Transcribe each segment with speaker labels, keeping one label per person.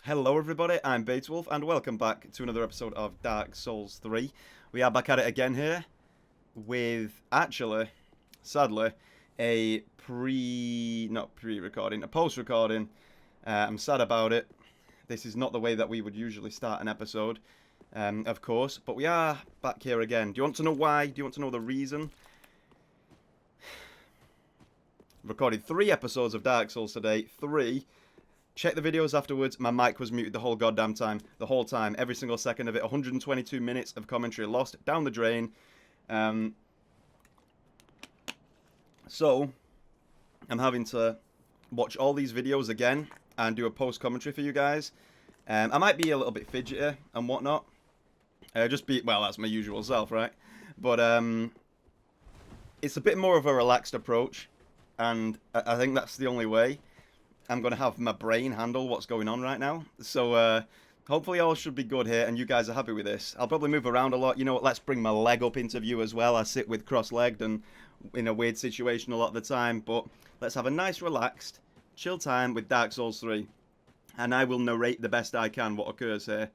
Speaker 1: Hello everybody, I'm Bateswolf and welcome back to another episode of Dark Souls 3. We are back at it again here with, actually, sadly, a not pre-recording, a post-recording. I'm sad about it. This is not the way that we would usually start an episode, of course, but we are back here again. Do you want to know why? Do you want to know the reason? Recorded 3 episodes of Dark Souls today, 3. Check the videos afterwards. My mic was muted the whole goddamn time. The whole time. Every single second of it. 122 minutes of commentary lost down the drain. So, I'm having to watch all these videos again and do a post-commentary for you guys. I might be a little bit fidgety and whatnot. Well, that's my usual self, right? But, it's a bit more of a relaxed approach. And I think that's the only way I'm going to have my brain handle what's going on right now. So, hopefully all should be good here and you guys are happy with this. I'll probably move around a lot. You know what, let's bring my leg up into view as well. I sit with cross-legged and in a weird situation a lot of the time. But let's have a nice, relaxed, chill time with Dark Souls 3. And I will narrate the best I can what occurs here.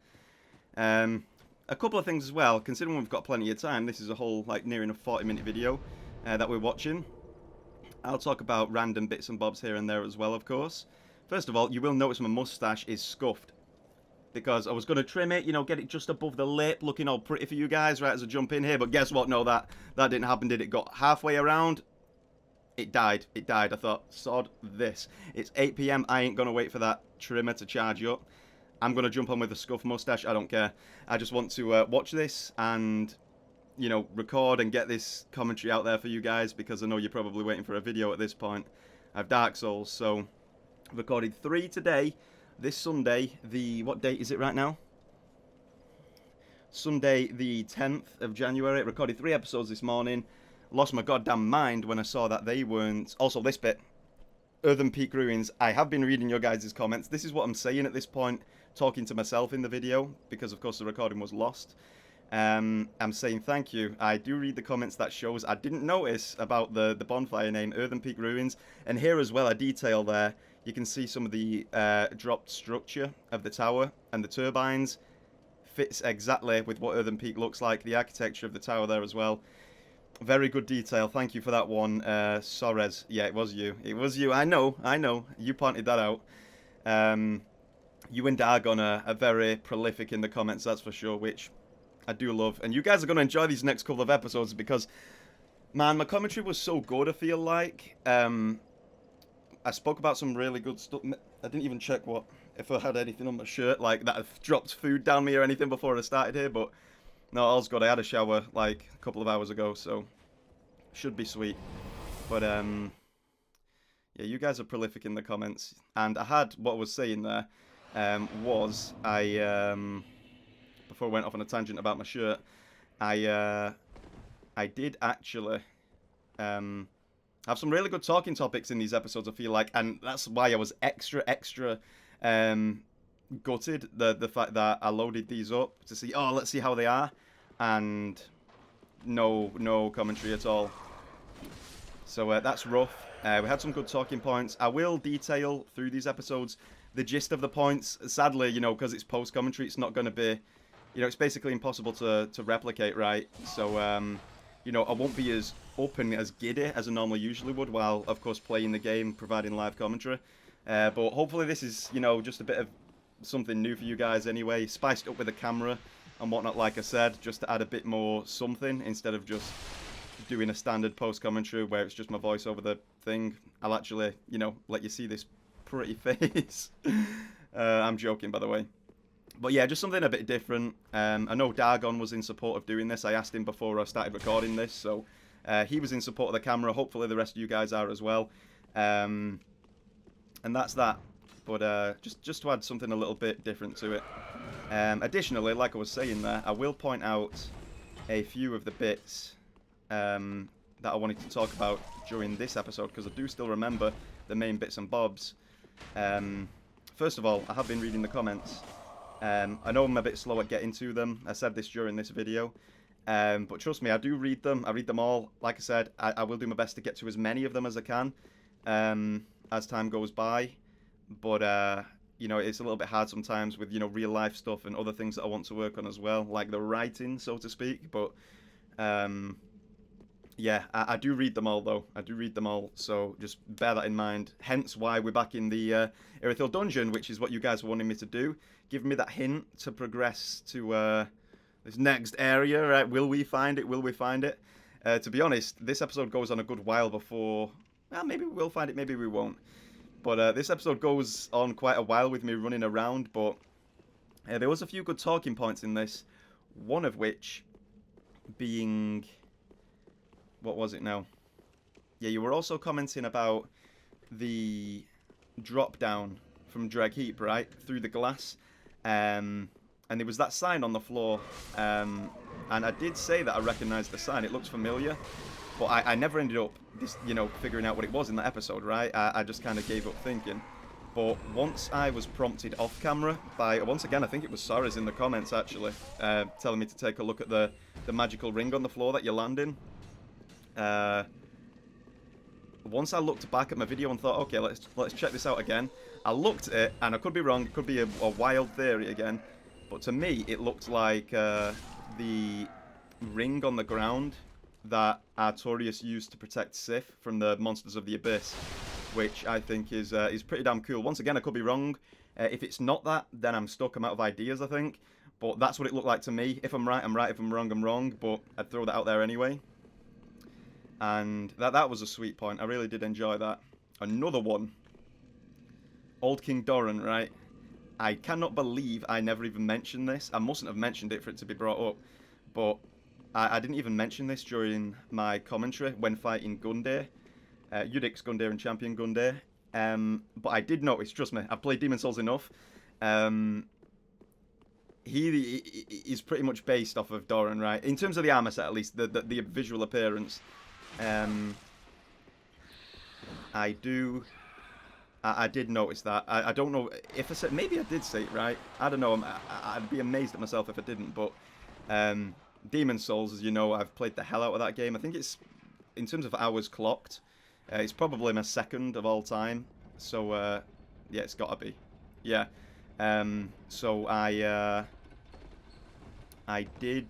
Speaker 1: A couple of things as well. Considering we've got plenty of time, this is a whole, near enough 40-minute video that we're watching. I'll talk about random bits and bobs here and there as well, of course. First of all, you will notice my mustache is scuffed. Because I was going to trim it, you know, get it just above the lip, looking all pretty for you guys, right, as I jump in here. But guess what? No, that didn't happen, did it? Got halfway around, it died. It died. I thought, sod this. It's 8 PM, I ain't going to wait for that trimmer to charge up. I'm going to jump on with a scuffed mustache, I don't care. I just want to watch this and, you know, record and get this commentary out there for you guys, because I know you're probably waiting for a video at this point. I have Dark Souls, so I've recorded 3 today. This Sunday, what date is it right now? Sunday the 10th of January. Recorded 3 episodes this morning. Lost my goddamn mind when I saw that they weren't. Also, this bit, Earthen Peak Ruins. I have been reading your guys' comments. This is what I'm saying at this point, talking to myself in the video, because of course the recording was lost. I'm saying thank you. I do read the comments that shows. I didn't notice about the bonfire name, Earthen Peak Ruins. And here as well, a detail there. You can see some of the dropped structure of the tower, and the turbines fits exactly with what Earthen Peak looks like. The architecture of the tower there as well. Very good detail. Thank you for that one, Sorez. Yeah, it was you. It was you. I know. You pointed that out. You and Dargon are very prolific in the comments, that's for sure, which I do love. And you guys are going to enjoy these next couple of episodes because, man, my commentary was so good, I feel like. I spoke about some really good stuff. I didn't even check if I had anything on my shirt, like that I've dropped food down me or anything before I started here, but no, all's good. I had a shower like a couple of hours ago, so should be sweet. But yeah, you guys are prolific in the comments. And I had, what I was saying there, before I went off on a tangent about my shirt, I did actually have some really good talking topics in these episodes, I feel like, and that's why I was extra gutted, the fact that I loaded these up to see, let's see how they are, and no commentary at all. So that's rough. We had some good talking points. I will detail through these episodes the gist of the points. Sadly, you know, because it's post-commentary, it's not going to be, you know, it's basically impossible to replicate, right? So, you know, I won't be as open, as giddy as I normally usually would, while, of course, playing the game, providing live commentary. But hopefully this is, you know, just a bit of something new for you guys anyway, spiced up with the camera and whatnot, like I said, just to add a bit more something, instead of just doing a standard post-commentary where it's just my voice over the thing. I'll actually, you know, let you see this pretty face. I'm joking, by the way. But yeah, just something a bit different. I know Dargon was in support of doing this. I asked him before I started recording this, so he was in support of the camera. Hopefully the rest of you guys are as well. And that's that. But just to add something a little bit different to it. Additionally, like I was saying there, I will point out a few of the bits that I wanted to talk about during this episode, because I do still remember the main bits and bobs. First of all, I have been reading the comments. I know I'm a bit slow at getting to them. I said this during this video. But trust me, I do read them. I read them all. Like I said, I will do my best to get to as many of them as I can as time goes by. But you know, it's a little bit hard sometimes with, you know, real life stuff and other things that I want to work on as well, like the writing, so to speak. But yeah, I do read them all, though. I do read them all, so just bear that in mind. Hence why we're back in the Irithyll dungeon, which is what you guys were wanting me to do. Give me that hint to progress to this next area, right? Will we find it? Will we find it? To be honest, this episode goes on a good while before... Well, maybe we will find it, maybe we won't. But this episode goes on quite a while with me running around, but there was a few good talking points in this. One of which being... What was it now? Yeah, you were also commenting about the drop down from Dreg Heap, right? Through the glass. And there was that sign on the floor. And I did say that I recognised the sign. It looks familiar. But I never ended up, you know, figuring out what it was in that episode, right? I just kind of gave up thinking. But once I was prompted off camera by, once again, I think it was Sarah's in the comments, actually, telling me to take a look at the magical ring on the floor that you land in. Once I looked back at my video and thought, okay, let's check this out again. I looked at it, and I could be wrong. It could be a wild theory again, but to me, it looked like the ring on the ground that Artorias used to protect Sif from the monsters of the abyss, which I think is pretty damn cool. Once again, I could be wrong. If it's not that, then I'm stuck. I'm out of ideas, I think. But that's what it looked like to me. If I'm right, I'm right. If I'm wrong, I'm wrong. But I'd throw that out there anyway. And that was a sweet point. I really did enjoy that. Another one. Old King Doran, right? I cannot believe I never even mentioned this. I mustn't have mentioned it for it to be brought up. But I didn't even mention this during my commentary when fighting Gundyr. Udix Gundyr and Champion Gundyr. But I did notice, trust me, I've played Demon's Souls enough. He is pretty much based off of Doran, right? In terms of the armor set, at least, the visual appearance. I did notice that. I don't know if I said, maybe I did say it right. I don't know. I'd be amazed at myself if I didn't. But Demon's Souls, as you know, I've played the hell out of that game. I think it's, in terms of hours clocked, it's probably my second of all time. So yeah, it's gotta be. Yeah. So I did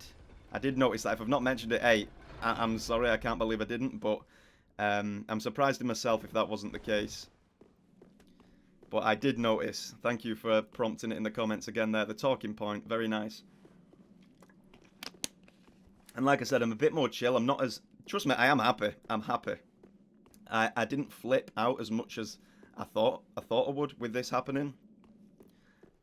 Speaker 1: notice that. If I've not mentioned it, hey, I'm sorry, I can't believe I didn't, but I'm surprised in myself if that wasn't the case. But I did notice. Thank you for prompting it in the comments again there. The talking point, very nice. And like I said, I'm a bit more chill. I'm not as... Trust me, I am happy. I'm happy. I didn't flip out as much as I thought I would with this happening.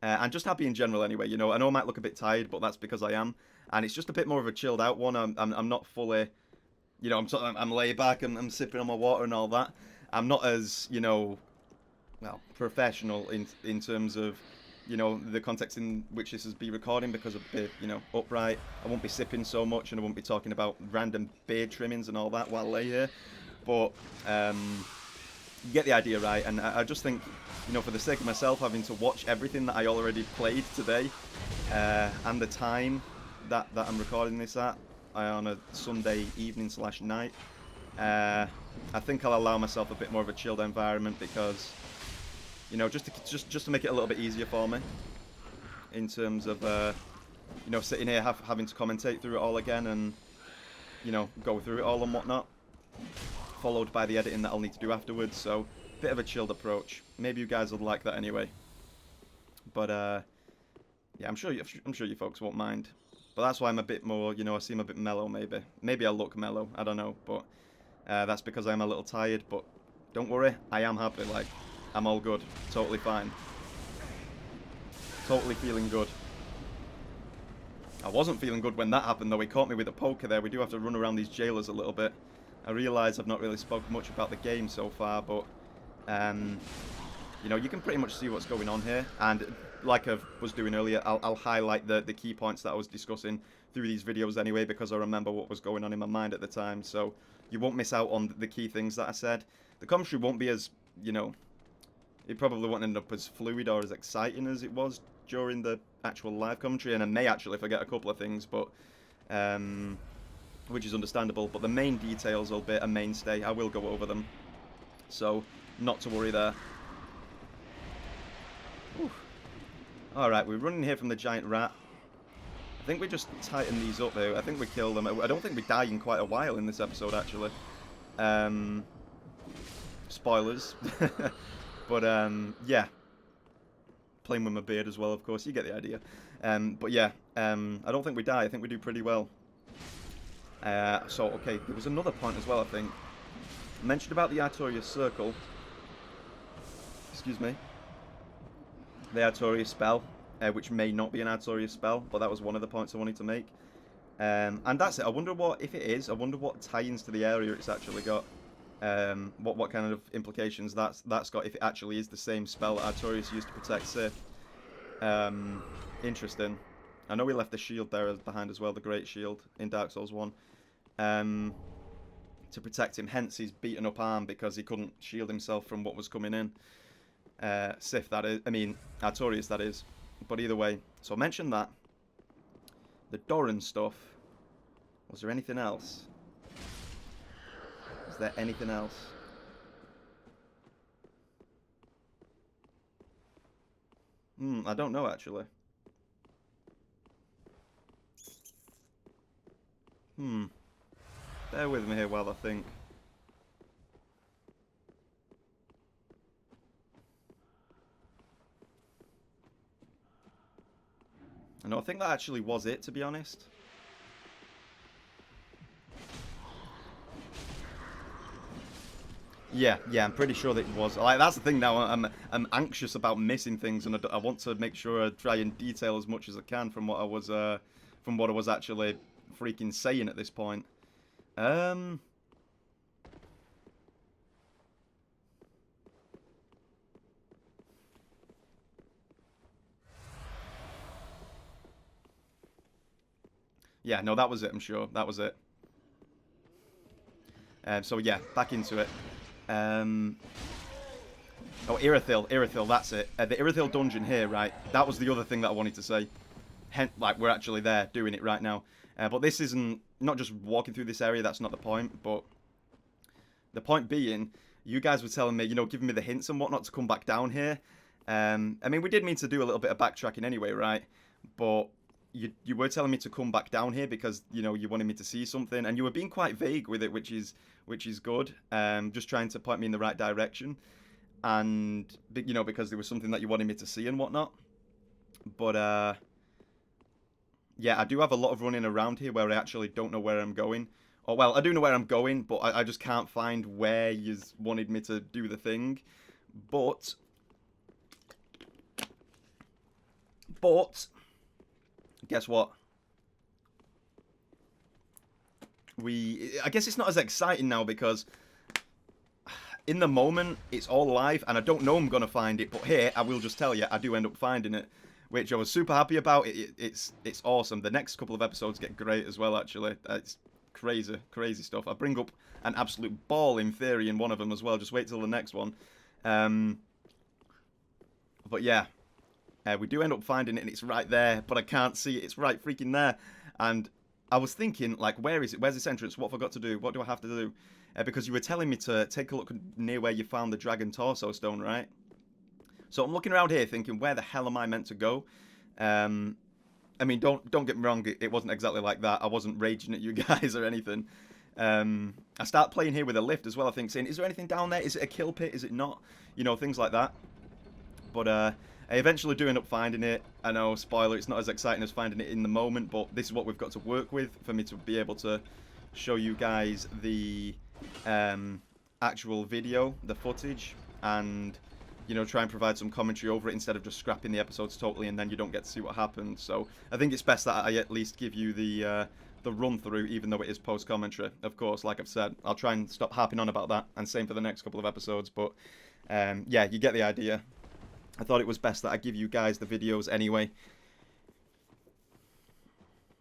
Speaker 1: I'm just happy in general anyway, you know. I know I might look a bit tired, but that's because I am. And it's just a bit more of a chilled out one. I'm not fully, you know, I'm laid back and I'm sipping on my water and all that. I'm not as, you know, well, professional in terms of, you know, the context in which this is be recording, because of the, you know, upright. I won't be sipping so much, and I won't be talking about random beard trimmings and all that while I lay here. But you get the idea, right? And I just think, you know, for the sake of myself having to watch everything that I already played today, and the time that I'm recording this at, on a Sunday evening / night, I think I'll allow myself a bit more of a chilled environment, because, you know, just to make it a little bit easier for me, in terms of, you know, sitting here having to commentate through it all again, and, you know, go through it all and whatnot, followed by the editing that I'll need to do afterwards. So, bit of a chilled approach. Maybe you guys would like that anyway. But yeah, I'm sure you folks won't mind. But that's why I'm a bit more, you know, I seem a bit mellow maybe. Maybe I look mellow, I don't know. But that's because I'm a little tired. But don't worry, I am happy. Like, I'm all good. Totally fine. Totally feeling good. I wasn't feeling good when that happened, though. He caught me with a poker there. We do have to run around these jailers a little bit. I realise I've not really spoken much about the game so far, but you know, you can pretty much see what's going on here. And like I was doing earlier, I'll highlight the key points that I was discussing through these videos anyway, because I remember what was going on in my mind at the time. So you won't miss out on the key things that I said. The commentary won't be as, you know, it probably won't end up as fluid or as exciting as it was during the actual live commentary, and I may actually forget a couple of things, but which is understandable. But the main details will be a mainstay. I will go over them, so not to worry there. Whew. Alright, we're running here from the giant rat. I think we just tighten these up though. I think we kill them. I don't think we die in quite a while in this episode, actually. Spoilers. But, yeah. Playing with my beard as well, of course. You get the idea. But yeah, I don't think we die. I think we do pretty well. So, okay, there was another point as well, I think. I mentioned about the Artorias Circle. Excuse me. The Artorias spell, which may not be an Artorias spell, but that was one of the points I wanted to make. And that's it. I wonder what, if it is, I wonder what tie-ins to the area it's actually got. What kind of implications that's got, if it actually is the same spell that Artorias used to protect Sith. Interesting. I know we left the shield there behind as well, the Great Shield in Dark Souls 1. To protect him, hence his beaten up arm, because he couldn't shield himself from what was coming in. Sith, that is. I mean, Artorias, that is. But either way, so I mentioned that. The Doran stuff. Was there anything else? Is there anything else? I don't know, actually. Bear with me here while I think. No, I think that actually was it, to be honest. Yeah, I'm pretty sure that it was. Like, that's the thing now. I'm anxious about missing things, and I want to make sure I try and detail as much as I can from what I was actually freaking saying at this point. Yeah, no, that was it. I'm sure that was it. So yeah, back into it. Oh, Irithyll, that's it. The Irithyll dungeon here, right? That was the other thing that I wanted to say. Like, we're actually there, doing it right now. But this isn't, not just walking through this area, that's not the point. But the point being, you guys were telling me, you know, giving me the hints and whatnot to come back down here. I mean, we did mean to do a little bit of backtracking anyway, right? But you were telling me to come back down here because, you know, you wanted me to see something. And you were being quite vague with it, which is good. Just trying to point me in the right direction. And, you know, because there was something that you wanted me to see and whatnot. But, yeah, I do have a lot of running around here where I actually don't know where I'm going. Or, well, I do know where I'm going, but I just can't find where you wanted me to do the thing. But, guess what? I guess it's not as exciting now because in the moment, it's all live, and I don't know I'm going to find it, but here, I will just tell you, I do end up finding it, which I was super happy about. It's awesome. The next couple of episodes get great as well, actually. It's crazy stuff. I bring up an absolute ball in theory in one of them as well. Just wait till the next one. But yeah, we do end up finding it, and it's right there, but I can't see it. It's right freaking there. And I was thinking, like, where is it? Where's this entrance? What have I got to do? What do I have to do? Because you were telling me to take a look near where you found the dragon torso stone, right? So I'm looking around here thinking, where the hell am I meant to go? I mean, don't get me wrong, it wasn't exactly like that. I wasn't raging at you guys or anything. I start playing here with a lift as well, I think, saying, is there anything down there? Is it a kill pit? Is it not? You know, things like that. But I eventually do end up finding it. I know, spoiler, it's not as exciting as finding it in the moment, but this is what we've got to work with for me to be able to show you guys the actual video, the footage, and, you know, try and provide some commentary over it instead of just scrapping the episodes totally and then you don't get to see what happened. So I think it's best that I at least give you the run through, even though it is post commentary. Of course, like I've said, I'll try and stop harping on about that, and same for the next couple of episodes. But yeah, you get the idea. I thought it was best that I give you guys the videos anyway.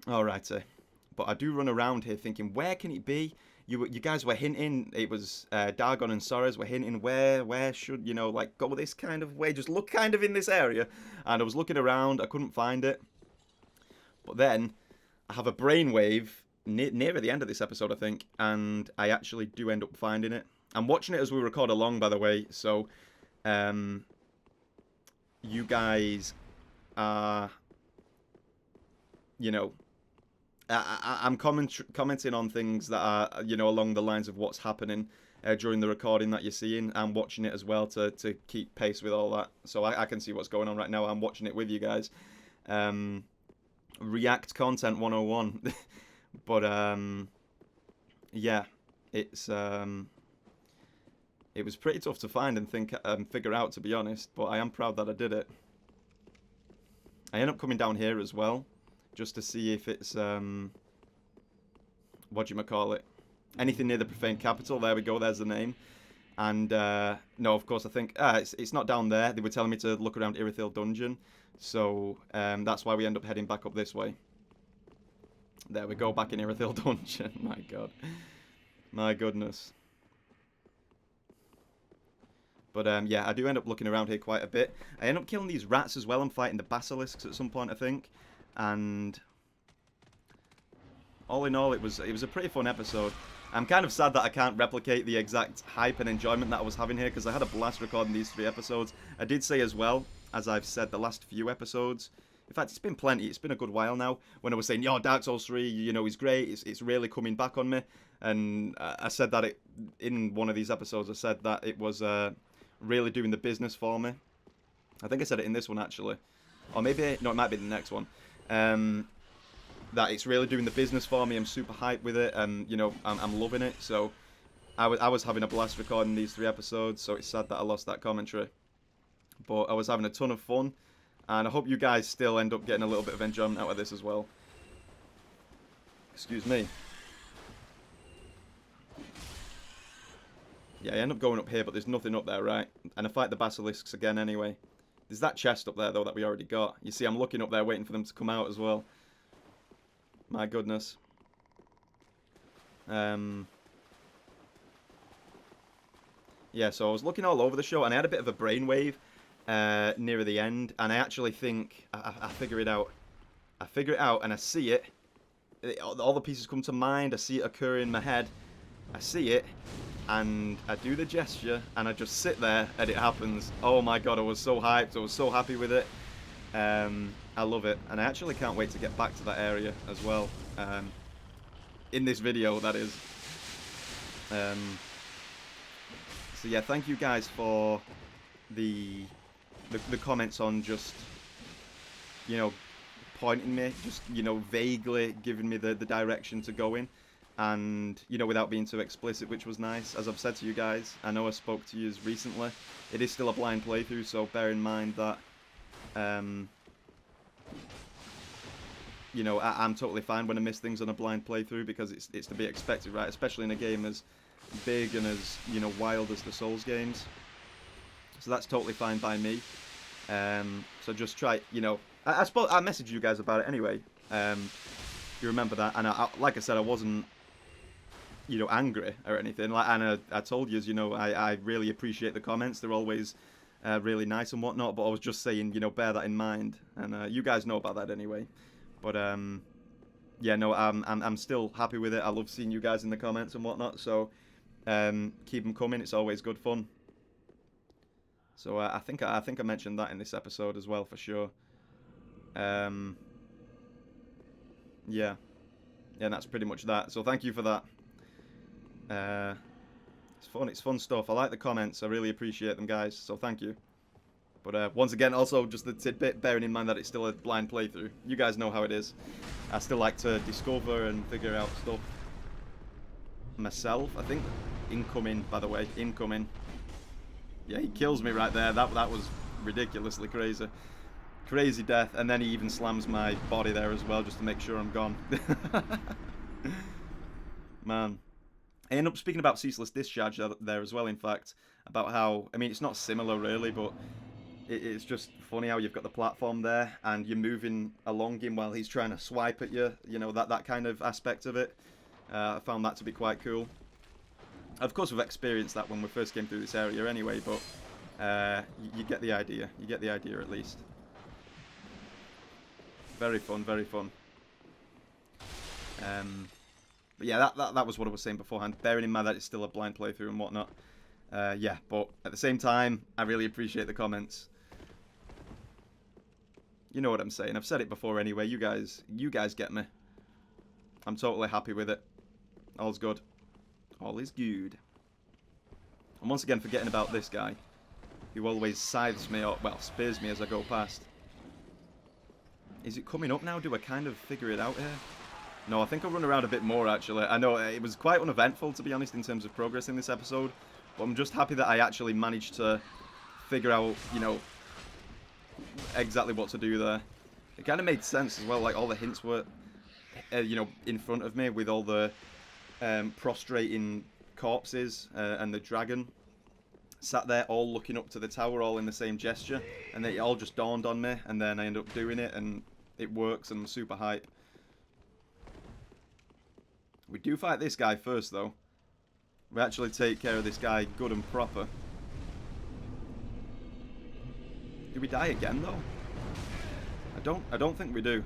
Speaker 1: Alrighty. But I do run around here thinking, where can it be? You guys were hinting, it was Dargon and Soras were hinting, where should, you know, like, go this kind of way, just look kind of in this area. And I was looking around, I couldn't find it. But then, I have a brainwave near the end of this episode, I think, and I actually do end up finding it. I'm watching it as we record along, by the way, so you guys are, you know, I'm commenting on things that are, you know, along the lines of what's happening during the recording that you're seeing. I'm watching it as well to keep pace with all that. So I can see what's going on right now. I'm watching it with you guys. React content 101. But, yeah, it was pretty tough to find and figure out, to be honest. But I am proud that I did it. I end up coming down here as well, just to see if it's, whatchamacallit, anything near the profane capital. There we go, there's the name. And, no, of course, I think, it's not down there. They were telling me to look around Irithyll Dungeon. So, that's why we end up heading back up this way. There we go, back in Irithyll Dungeon. My God. My goodness. But, yeah, I do end up looking around here quite a bit. I end up killing these rats as well. I'm fighting the basilisks at some point, I think. And all in all, it was a pretty fun episode. I'm kind of sad that I can't replicate the exact hype and enjoyment that I was having here, because I had a blast recording these 3 episodes. I did say as well, as I've said the last few episodes, in fact, it's been plenty, it's been a good while now, when I was saying, yo, Dark Souls 3, you know, is great, it's really coming back on me. And I said that in one of these episodes, I said that it was really doing the business for me. I think I said it in this one, actually. Or maybe, no, it might be the next one. That it's really doing the business for me. I'm super hyped with it, and you know, I'm loving it. So I was having a blast recording these 3 episodes. So it's sad that I lost that commentary, but I was having a ton of fun, and I hope you guys still end up getting a little bit of enjoyment out of this as well. Excuse me. Yeah, I end up going up here, but there's nothing up there, right? And I fight the basilisks again anyway. There's that chest up there, though, that we already got. You see, I'm looking up there waiting for them to come out as well. My goodness. Yeah, so I was looking all over the show, and I had a bit of a brainwave near the end, and I actually think I figure it out. I figure it out, and I see it. All the pieces come to mind. I see it occur in my head. I see it, and I do the gesture, and I just sit there, and it happens. Oh my God, I was so hyped. I was so happy with it. I love it, and I actually can't wait to get back to that area as well. In this video, that is. So yeah, thank you guys for the comments on just, you know, pointing me, just, you know, vaguely giving me the direction to go in. And, you know, without being too explicit, which was nice. As I've said to you guys, I know I spoke to you recently. It is still a blind playthrough, so bear in mind that, you know, I'm totally fine when I miss things on a blind playthrough, because it's to be expected, right? Especially in a game as big and as, you know, wild as the Souls games. So that's totally fine by me. So just try, you know, I suppose I messaged you guys about it anyway. You remember that, and like I said, I wasn't, you know, angry or anything. Like, and I told you, you know, I really appreciate the comments. They're always really nice and whatnot. But I was just saying, you know, bear that in mind. And you guys know about that anyway. But yeah, no, I'm still happy with it. I love seeing you guys in the comments and whatnot. So keep them coming. It's always good fun. So I think I mentioned that in this episode as well, for sure. Yeah, and that's pretty much that. So thank you for that. It's fun stuff. I like the comments. I really appreciate them, guys. So thank you. But once again, also just the tidbit, bearing in mind that it's still a blind playthrough. You guys know how it is. I still like to discover and figure out stuff myself. I think incoming, by the way, incoming. Yeah, he kills me right there. That was ridiculously crazy. Crazy death, and then he even slams my body there as well, just to make sure I'm gone. Man. I end up speaking about Ceaseless Discharge there as well, in fact, about how, I mean, it's not similar really, but it's just funny how you've got the platform there, and you're moving along him while he's trying to swipe at you, you know, that kind of aspect of it. I found that to be quite cool. Of course, we've experienced that when we first came through this area anyway, but you get the idea. You get the idea, at least. Very fun, very fun. But yeah, that was what I was saying beforehand. Bearing in mind that it's still a blind playthrough and whatnot. Yeah, but at the same time, I really appreciate the comments. You know what I'm saying. I've said it before anyway. You guys get me. I'm totally happy with it. All's good. All is good. I'm once again forgetting about this guy, who always scythes me, or, well, spears me as I go past. Is it coming up now? Do I kind of figure it out here? No, I think I'll run around a bit more, actually. I know it was quite uneventful, to be honest, in terms of progress in this episode. But I'm just happy that I actually managed to figure out, you know, exactly what to do there. It kind of made sense as well, like all the hints were, you know, in front of me with all the prostrating corpses and the dragon sat there all looking up to the tower, all in the same gesture, and then it all just dawned on me, and then I end up doing it, and it works, and I'm super hype. We do fight this guy first, though. We actually take care of this guy good and proper. Do we die again, though? I don't think we do.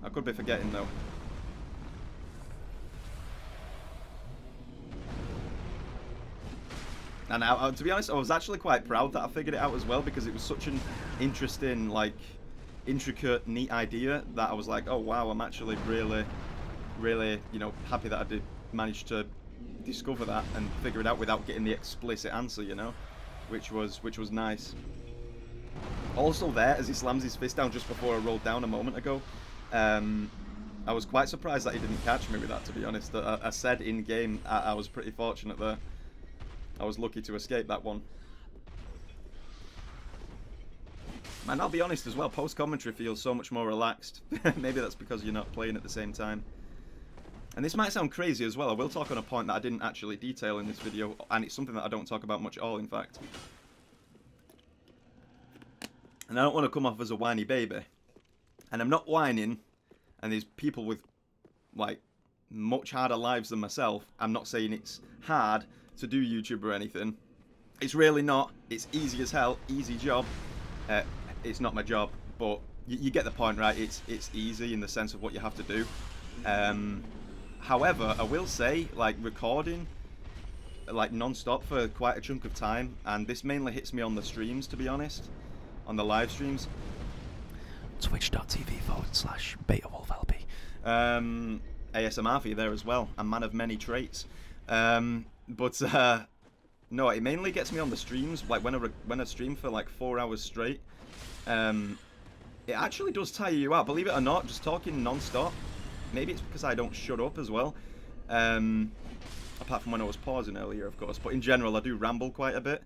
Speaker 1: I could be forgetting, though. And to be honest, I was actually quite proud that I figured it out as well, because it was such an interesting, like, intricate, neat idea that I was like, oh wow, I'm actually really, you know, happy that I did manage to discover that and figure it out without getting the explicit answer, you know, which was nice. Also there, as he slams his fist down just before I rolled down a moment ago, I was quite surprised that he didn't catch me with that, to be honest. I said in-game I was pretty fortunate there. I was lucky to escape that one. Man, I'll be honest as well, post-commentary feels so much more relaxed. Maybe that's because you're not playing at the same time. And this might sound crazy as well. I will talk on a point that I didn't actually detail in this video, and it's something that I don't talk about much at all, in fact. And I don't want to come off as a whiny baby. And I'm not whining, and there's people with, like, much harder lives than myself. I'm not saying it's hard to do YouTube or anything. It's really not. It's easy as hell. Easy job. It's not my job, but you get the point, right? It's easy in the sense of what you have to do. However, I will say, like, recording, like, non-stop for quite a chunk of time, and this mainly hits me on the streams, to be honest, on the live streams.
Speaker 2: Twitch.tv/BetaWolfLP.
Speaker 1: ASMR for you there as well. A man of many traits. But no, it mainly gets me on the streams. Like when I stream for like 4 hours straight, it actually does tire you out. Believe it or not, just talking non-stop. Maybe it's because I don't shut up as well. Apart from when I was pausing earlier, of course. But in general, I do ramble quite a bit.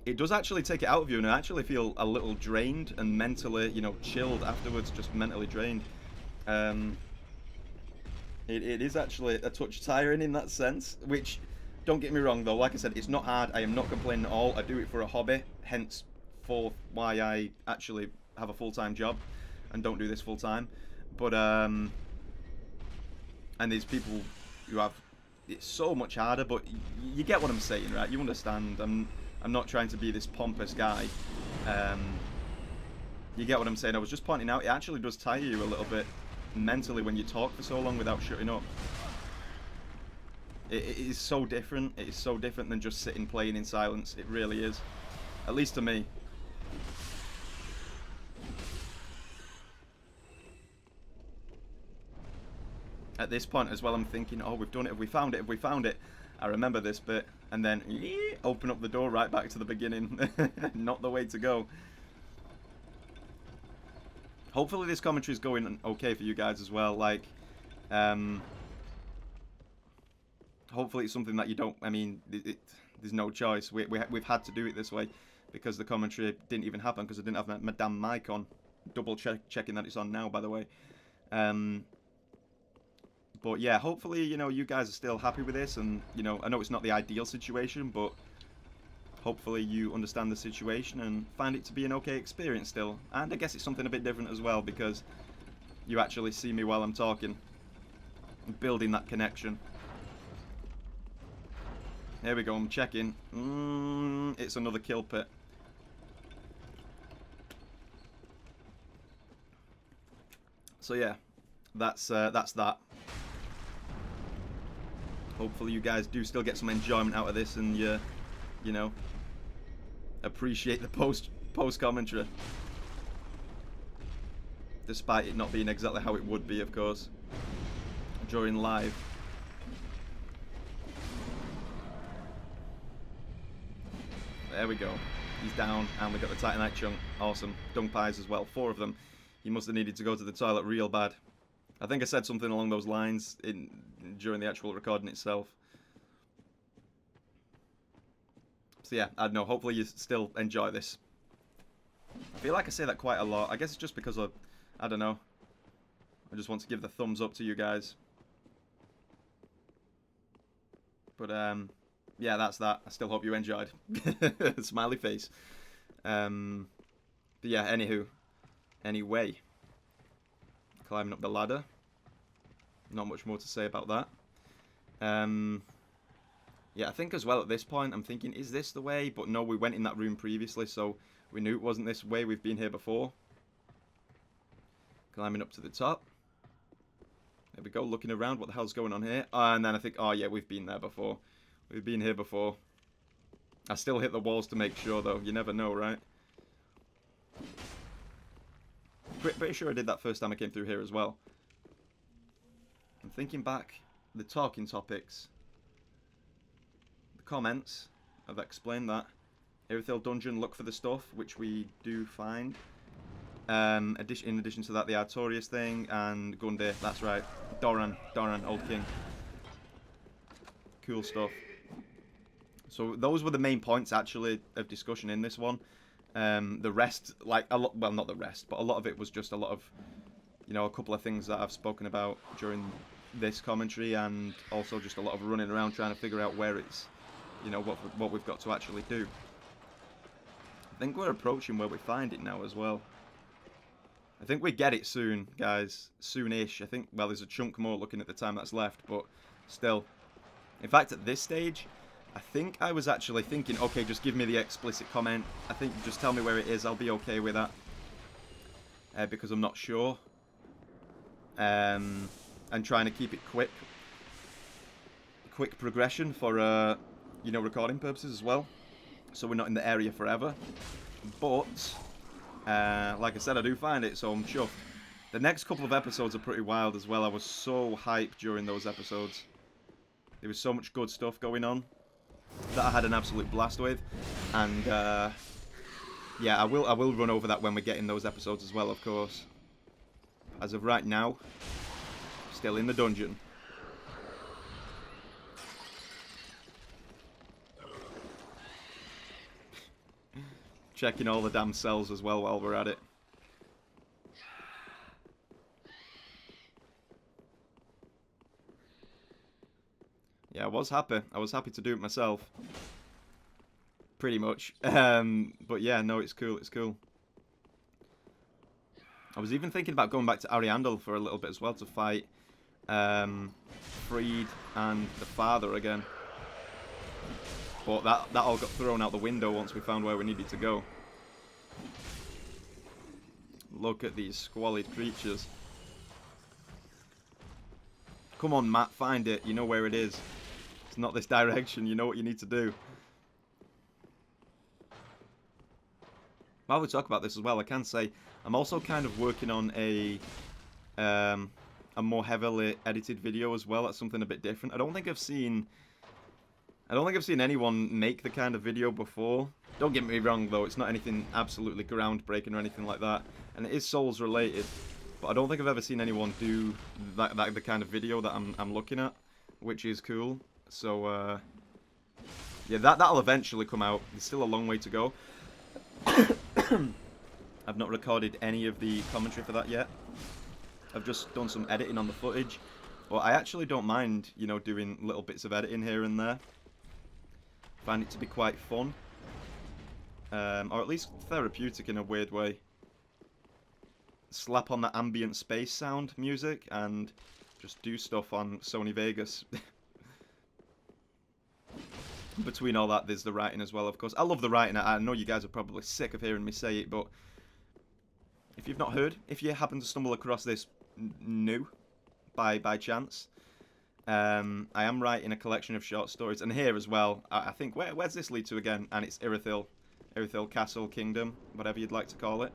Speaker 1: It does actually take it out of you, and I actually feel a little drained and mentally, you know, chilled afterwards, just mentally drained. It is actually a touch tiring in that sense, which, don't get me wrong though, like I said, it's not hard. I am not complaining at all. I do it for a hobby, hence for why I actually have a full-time job and don't do this full-time. But, and there's people who have it's so much harder, but you get what I'm saying, right? You understand. I'm not trying to be this pompous guy. You get what I'm saying. I was just pointing out, it actually does tire you a little bit mentally when you talk for so long without shutting up. It is so different. It is so different than just sitting playing in silence. It really is. At least to me. At this point as well, I'm thinking, oh, we've done it. Have we found it? Have we found it? I remember this bit. And then, open up the door right back to the beginning. Not the way to go. Hopefully this commentary is going okay for you guys as well. Like, hopefully it's something that you don't, I mean, there's no choice. We've had to do it this way because the commentary didn't even happen because I didn't have my damn mic on. Double checking that it's on now, by the way. But yeah, hopefully, you know, you guys are still happy with this, and, you know, I know it's not the ideal situation, but hopefully you understand the situation and find it to be an okay experience still. And I guess it's something a bit different as well because you actually see me while I'm talking. Building that connection. Here we go, I'm checking. It's another kill pit. So yeah, that's that. Hopefully you guys do still get some enjoyment out of this and you know, appreciate the post-commentary. Despite it not being exactly how it would be, of course, during live. There we go. He's down, and we got the Titanite chunk. Awesome. Dung pies as well. 4 of them. He must have needed to go to the toilet real bad. I think I said something along those lines during the actual recording itself. So yeah, I don't know. Hopefully you still enjoy this. I feel like I say that quite a lot. I guess it's just because I don't know. I just want to give the thumbs up to you guys. But yeah, that's that. I still hope you enjoyed. Smiley face. But yeah, anyway. Climbing up the ladder. Not much more to say about that. Yeah, I think as well at this point, I'm thinking, is this the way? But no, we went in that room previously, so we knew it wasn't this way. We've been here before. Climbing up to the top. There we go, looking around. What the hell's going on here? And then I think, oh yeah, we've been there before. We've been here before. I still hit the walls to make sure, though. You never know, right? Pretty sure I did that first time I came through here as well. I'm thinking back, the talking topics. The comments, I've explained that. Irithyll Dungeon, look for the stuff, which we do find. In addition to that, the Artorias thing, and Gundyr, that's right. Doran, Old King. Cool stuff. So those were the main points, actually, of discussion in this one. The rest, like, well, not the rest, but a lot of it was just a lot of, you know, a couple of things that I've spoken about during this commentary, and also just a lot of running around trying to figure out where it's, you know, what we've got to actually do. I think we're approaching where we find it now as well. I think we get it soon, guys. Soonish. I think, well, there's a chunk more looking at the time that's left, but still. In fact, at this stage, I think I was actually thinking, okay, just give me the explicit comment. I think just tell me where it is. I'll be okay with that. Because I'm not sure. And trying to keep it quick. Quick progression for, you know, recording purposes as well. So we're not in the area forever. But, like I said, I do find it, so I'm chuffed. The next couple of episodes are pretty wild as well. I was so hyped during those episodes. There was so much good stuff going on that I had an absolute blast with, and yeah, I will run over that when we get in those episodes as well, of course. As of right now, still in the dungeon. Checking all the damn cells as well while we're at it. Yeah, I was happy. I was happy to do it myself. Pretty much. But yeah, no, it's cool. It's cool. I was even thinking about going back to Ariandel for a little bit as well to fight Freed and the father again. But that all got thrown out the window once we found where we needed to go. Look at these squalid creatures. Come on, Matt, find it. You know where it is. It's not this direction. You know what you need to do. While we talk about this as well, I can say I'm also kind of working on a more heavily edited video as well. That's something a bit different. I don't think I've seen anyone make the kind of video before. Don't get me wrong though, it's not anything absolutely groundbreaking or anything like that, and it is Souls related. But I don't think I've ever seen anyone do the kind of video that I'm looking at, which is cool. So yeah, that'll eventually come out. There's still a long way to go. I've not recorded any of the commentary for that yet. I've just done some editing on the footage, but I actually don't mind, you know, doing little bits of editing here and there. Find it to be quite fun, or at least therapeutic in a weird way. Slap on that ambient space sound music and just do stuff on Sony Vegas. Between all that, there's the writing as well, of course. I love the writing. I know you guys are probably sick of hearing me say it, but if you've not heard, if you happen to stumble across this new by chance, I am writing a collection of short stories, and here as well, I think, where's this lead to again? And it's Irithyll Irithyll Castle Kingdom, whatever you'd like to call it.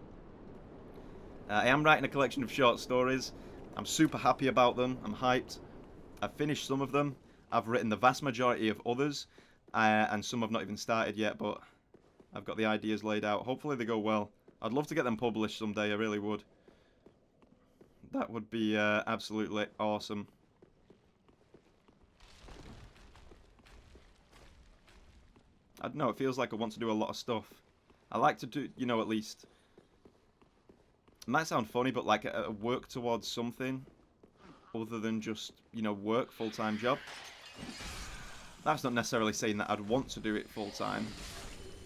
Speaker 1: I am writing a collection of short stories. I'm super happy about them. I'm hyped. I've finished some of them. I've written the vast majority of others, and some have not even started yet, but I've got the ideas laid out. Hopefully they go well. I'd love to get them published someday, I really would. That would be absolutely awesome. I don't know, it feels like I want to do a lot of stuff. I like to do, you know, at least... It might sound funny, but like work towards something other than just, you know, work, full-time job. That's not necessarily saying that I'd want to do it full-time.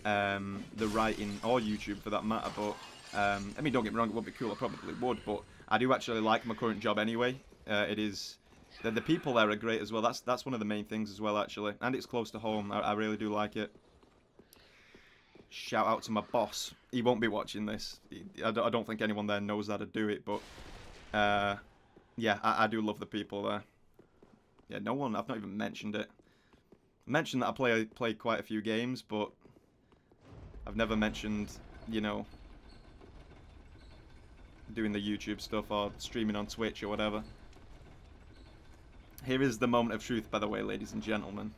Speaker 1: The writing or YouTube for that matter, but I mean, don't get me wrong, it would be cool, I probably would, but I do actually like my current job anyway. It is... The people there are great as well. That's one of the main things as well, actually. And it's close to home. I really do like it. Shout out to my boss. He won't be watching this. I don't think anyone there knows how to do it, but yeah, I do love the people there. Yeah, no one. I've not even mentioned it. I mentioned that I play quite a few games, but I've never mentioned, you know, doing the YouTube stuff or streaming on Twitch or whatever. Here is the moment of truth, by the way, ladies and gentlemen.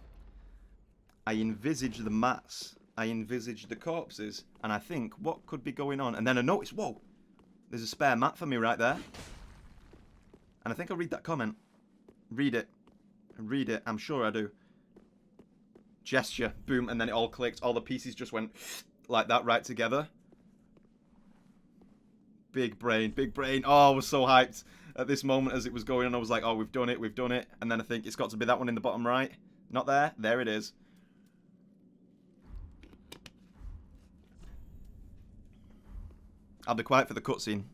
Speaker 1: I envisage the mats. I envisage the corpses. And I think, what could be going on? And then I notice, whoa, there's a spare mat for me right there. And I think I'll read that comment. Read it. Read it. I'm sure I do. Gesture. Boom. And then it all clicked. All the pieces just went like that right together. Big brain. Big brain. Oh, I was so hyped at this moment as it was going on. I was like, oh, we've done it. We've done it. And then I think it's got to be that one in the bottom right. Not there. There it is. I'll be quiet for the cutscene.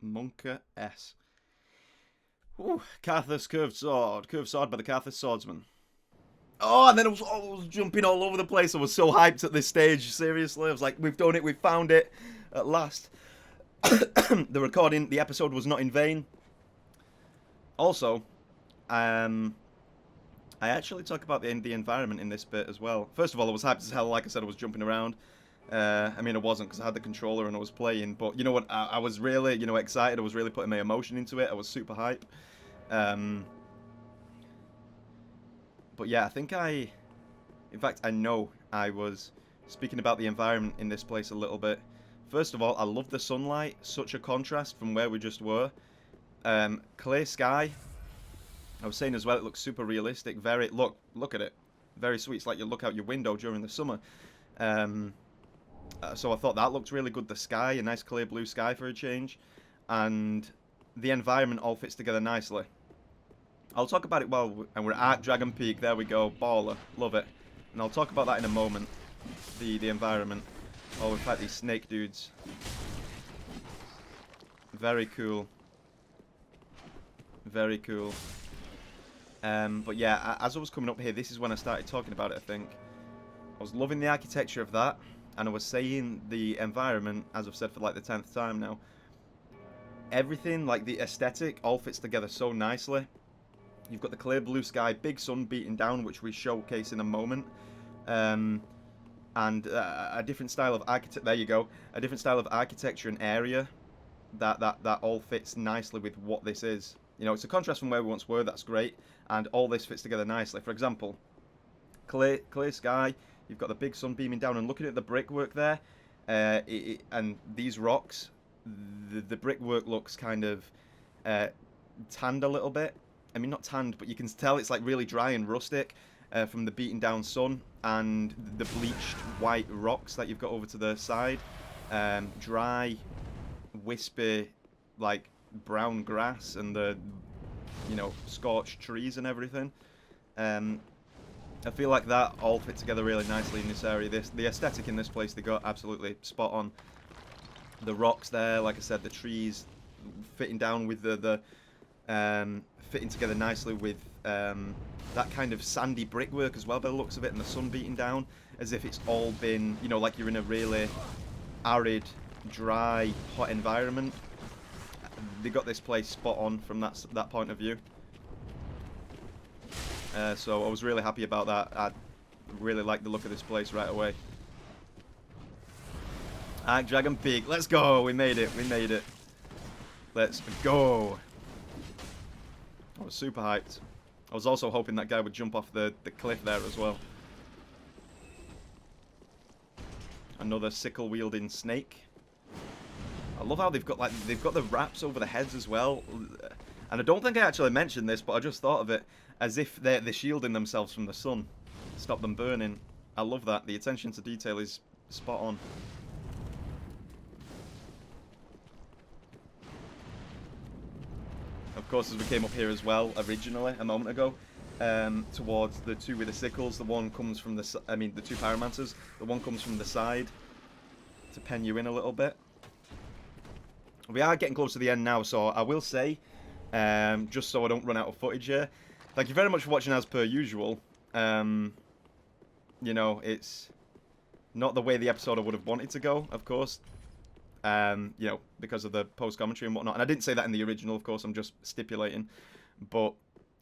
Speaker 1: Monka S. Ooh, Carthus curved sword. Curved sword by the Carthus swordsman. Oh, and then I was jumping all over the place. I was so hyped at this stage. Seriously, I was like, we've done it. We've found it at last. The episode was not in vain. Also, I actually talk about the environment in this bit as well. First of all, I was hyped as hell. Like I said, I was jumping around. I mean, I wasn't because I had the controller and I was playing. But you know what? I was really, you know, excited. I was really putting my emotion into it. I was super hype. But yeah, I think in fact, I know I was speaking about the environment in this place a little bit. First of all, I love the sunlight. Such a contrast from where we just were. Clear sky. I was saying as well, it looks super realistic. Very, look at it. Very sweet. It's like you look out your window during the summer. So I thought that looked really good. The sky, a nice clear blue sky for a change. And the environment all fits together nicely. I'll talk about it and we're at Dragon Peak. There we go. Baller. Love it. And I'll talk about that in a moment. The environment. Oh, we fight these snake dudes. Very cool. Very cool. But yeah, as I was coming up here, this is when I started talking about it, I think. I was loving the architecture of that. And I was saying the environment, as I've said for like the 10th time now. Everything, like the aesthetic, all fits together so nicely. You've got the clear blue sky, big sun beating down, which we showcase in a moment. And a different style of architecture. There you go. A different style of architecture and area that all fits nicely with what this is. You know, it's a contrast from where we once were. That's great, and all this fits together nicely. For example, clear sky. You've got the big sun beaming down, and looking at the brickwork there, and these rocks. The brickwork looks kind of tanned a little bit. I mean, not tanned, but you can tell it's like really dry and rustic from the beaten down sun and the bleached white rocks that you've got over to the side. Dry, wispy, like brown grass and the, you know, scorched trees and everything. I feel like that all fit together really nicely in this area. The aesthetic in this place, they got absolutely spot on. The rocks there, like I said, the trees fitting down with the fitting together nicely with that kind of sandy brickwork as well by the looks of it, and the sun beating down as if it's all been, you know, like you're in a really arid, dry, hot environment. They got this place spot on from that point of view. So I was really happy about that. I really liked the look of this place right away. Arc Dragon Peak. Let's go. We made it. We made it. Let's go. I was super hyped. I was also hoping that guy would jump off the cliff there as well. Another sickle-wielding snake. I love how they've got the wraps over the heads as well. And I don't think I actually mentioned this, but I just thought of it. As if they're shielding themselves from the sun. Stop them burning. I love that. The attention to detail is spot on. Of course, as we came up here as well, originally, a moment ago, towards the two with the sickles, the one comes from the two pyromancers, the one comes from the side to pen you in a little bit. We are getting close to the end now, so I will say, just so I don't run out of footage here, thank you very much for watching as per usual. You know, it's not the way the episode I would have wanted to go, of course. You know, because of the post-commentary and whatnot. And I didn't say that in the original, of course, I'm just stipulating. But,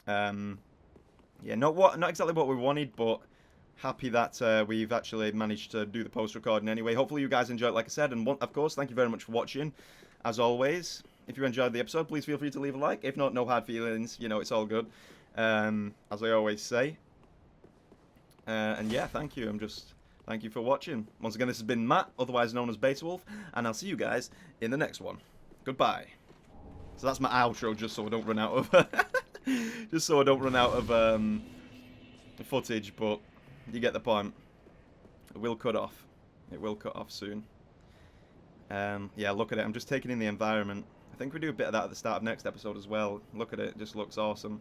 Speaker 1: yeah, not exactly what we wanted, but happy that we've actually managed to do the post-recording anyway. Hopefully you guys enjoyed it, like I said. And, of course, thank you very much for watching. As always, if you enjoyed the episode, please feel free to leave a like. If not, no hard feelings. You know, it's all good. As I always say. And, yeah, thank you. Thank you for watching. Once again, this has been Matt, otherwise known as Beta Wolf, and I'll see you guys in the next one. Goodbye. So that's my outro, just so I don't run out of footage, but you get the point. It will cut off. It will cut off soon. Yeah, look at it. I'm just taking in the environment. I think we do a bit of that at the start of next episode as well. Look at it. It just looks awesome.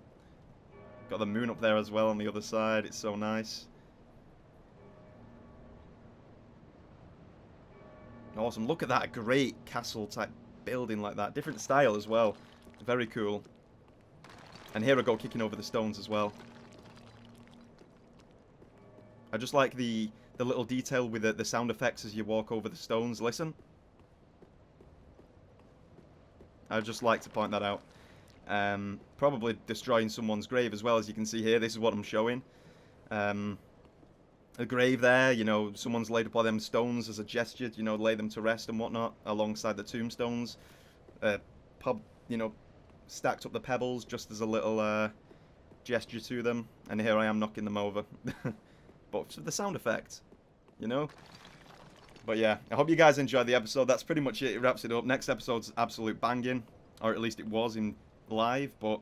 Speaker 1: Got the moon up there as well on the other side. It's so nice. Awesome. Look at that great castle type building like that. Different style as well. Very cool. And here I go kicking over the stones as well. I just like the little detail with the sound effects as you walk over the stones. Listen. I'd just like to point that out. Probably destroying someone's grave as well, as you can see here. This is what I'm showing. A grave there, you know, someone's laid upon them stones as a gesture, you know, lay them to rest and whatnot, alongside the tombstones. You know, stacked up the pebbles just as a little gesture to them. And here I am knocking them over. But for the sound effect, you know? But yeah, I hope you guys enjoyed the episode. That's pretty much it. It wraps it up. Next episode's absolute banging. Or at least it was in live, but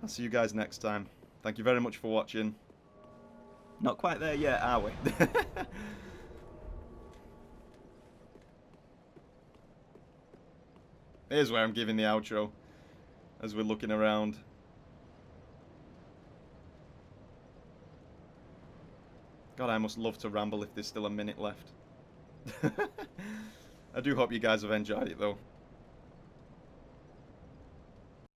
Speaker 1: I'll see you guys next time. Thank you very much for watching. Not quite there yet, are we? Here's where I'm giving the outro, as we're looking around. God, I must love to ramble if there's still a minute left. I do hope you guys have enjoyed it, though.